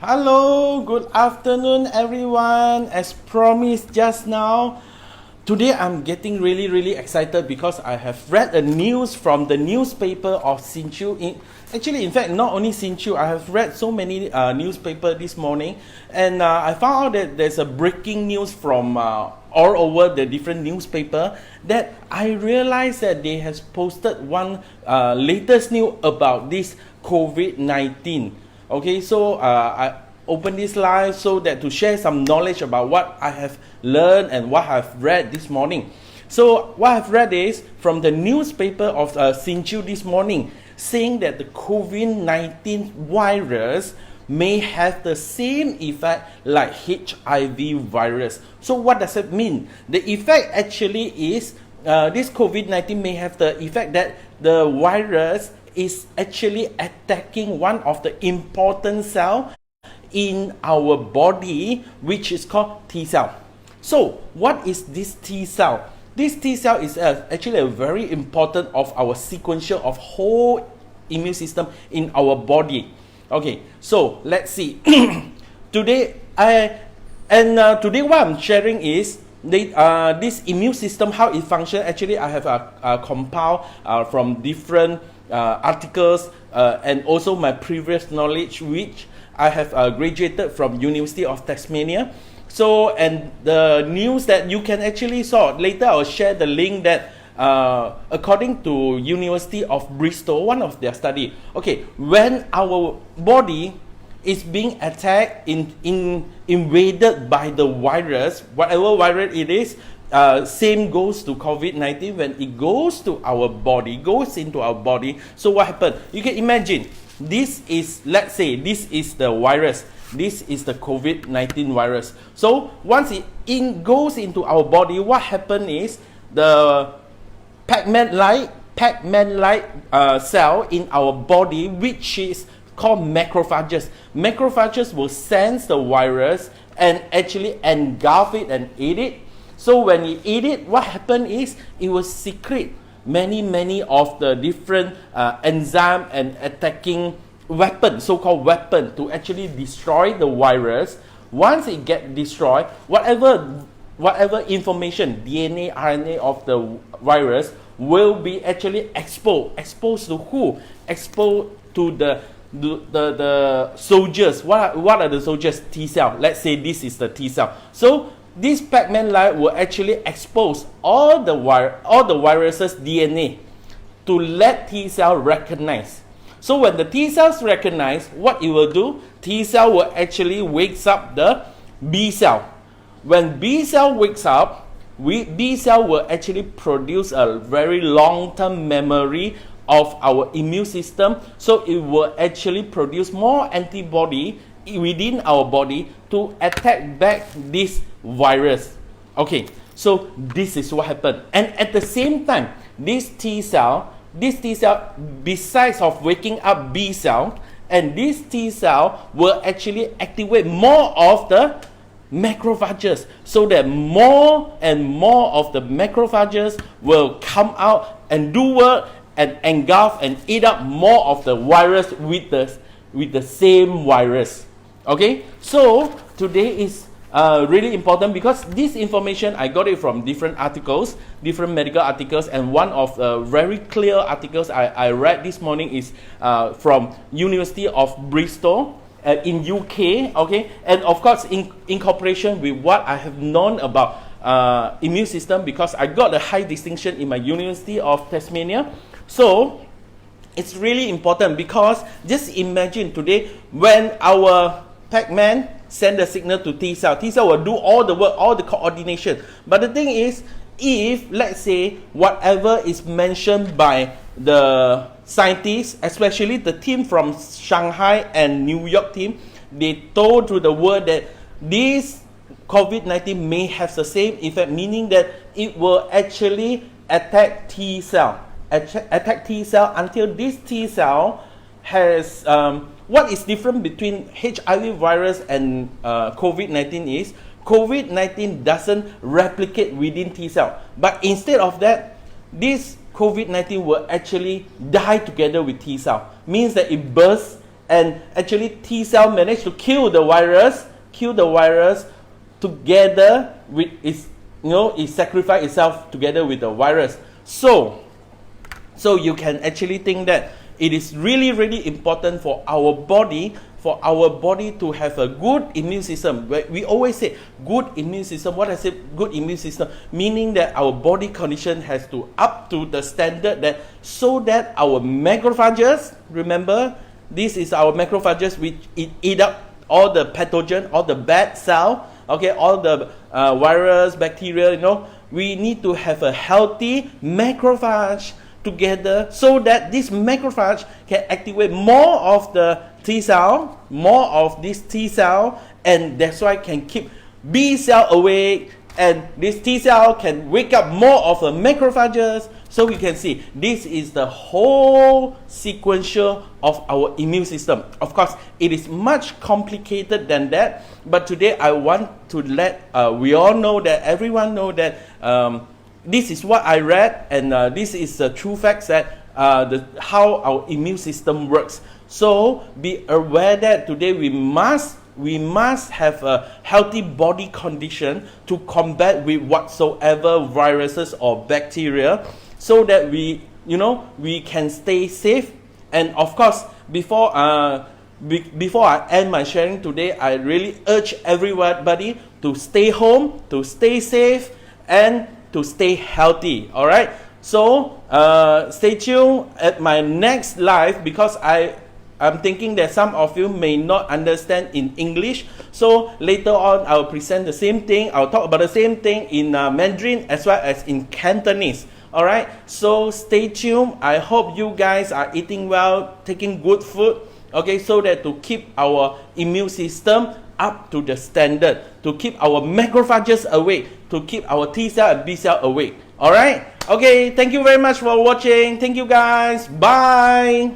Hello, good afternoon everyone. As promised just now, today I'm getting really excited because I have read a news from the newspaper of Hsinchu. In fact, not only Hsinchu, I have read so many newspapers this morning, and I found out that there's a breaking news from all over the different newspaper that I realized that they has posted one latest news about this COVID-19. Okay, so I open this live so that to share some knowledge about what I have learned and what I've read this morning. So what I've read is from the newspaper of Hsinchu this morning, saying that the COVID-19 virus may have the same effect like HIV virus. So what does it mean? The effect actually is this COVID-19 may have the effect that the virus is actually attacking one of the important cell in our body, which is called T cell. So what is this T cell? This T cell is actually a very important of our sequential of whole immune system in our body. Okay, so let's see. Today today what I'm sharing is this immune system, how it functions. Actually, I have a compiled from different articles and also my previous knowledge, which I have graduated from University of Tasmania. So, and the news that you can actually saw later, I'll share the link that according to University of Bristol, one of their study. Okay, when our body is being attacked, invaded by the virus, whatever virus it is, same goes to COVID-19. When it goes to our body, goes into our body, so what happened? You can imagine, this is, let's say, this is the virus. This is the COVID-19 virus. So once it goes into our body, what happened is the Pac-Man-like cell in our body, which is called macrophages. Macrophages will sense the virus and actually engulf it and eat it. So when you eat it, what happened is it will secrete many of the different enzyme and attacking weapon, so-called weapon, to actually destroy the virus. Once it get destroyed, whatever information, DNA, RNA of the virus will be actually exposed. Exposed to who? Exposed to the soldiers. What are the soldiers? T cell. Let's say this is the T cell. So this Pac-Man light will actually expose all the viruses DNA to let T cell recognize. So when the T cells recognize, what it will do? T cell will actually wakes up the B cell. When B cell wakes up, B cell will actually produce a very long-term memory of our immune system. So it will actually produce more antibody within our body to attack back this virus. Okay, so this is what happened. And at the same time, this T cell, besides of waking up B cell, and this T cell will actually activate more of the macrophages, so that more and more of the macrophages will come out and do work and engulf and eat up more of the virus with the same virus. Okay, so today is really important because this information I got it from different articles, different medical articles, and one of the very clear articles I read this morning is from University of Bristol in UK. Okay, and of course in cooperation with what I have known about immune system, because I got a high distinction in my University of Tasmania. So it's really important because just imagine today when our Pac-Man send a signal to T cell. T cell will do all the work, all the coordination. But the thing is, if let's say whatever is mentioned by the scientists, especially the team from Shanghai and New York team, they told to the world that this COVID-19 may have the same effect, meaning that it will actually attack T cell. Attack T cell until this T cell has what is different between HIV virus and COVID-19 is COVID-19 doesn't replicate within T cell, but instead of that, this COVID-19 will actually die together with T cell. Means that it bursts and actually T cell managed to kill the virus together with its, it sacrificed itself together with the virus. So you can actually think that it is really, really important for our body to have a good immune system. We always say good immune system. What I say good immune system, meaning that our body condition has to up to the standard that so that our macrophages, remember, this is our macrophages which eat up all the pathogen, all the bad cell, okay, all the virus, bacteria, we need to have a healthy macrophage together so that this macrophage can activate more of the T cell, more of this T cell, and that's why can keep B cell awake, and this T cell can wake up more of the macrophages. So you can see this is the whole sequential of our immune system. Of course, it is much complicated than that, but today I want to let we all know that, everyone know that this is what I read, and this is the true facts that how our immune system works. So be aware that today we must have a healthy body condition to combat with whatsoever viruses or bacteria, so that we can stay safe. And of course, before I end my sharing today, I really urge everybody to stay home, to stay safe, and to stay healthy. All right. So stay tuned at my next live, because I'm thinking that some of you may not understand in English. So later on, I'll present the same thing. I'll talk about the same thing in Mandarin as well as in Cantonese. All right. So stay tuned. I hope you guys are eating well, taking good food. Okay, so that to keep our immune system up to the standard, to keep our macrophages awake, to keep our T cell and B cell awake. All right. Okay. Thank you very much for watching. Thank you guys. Bye.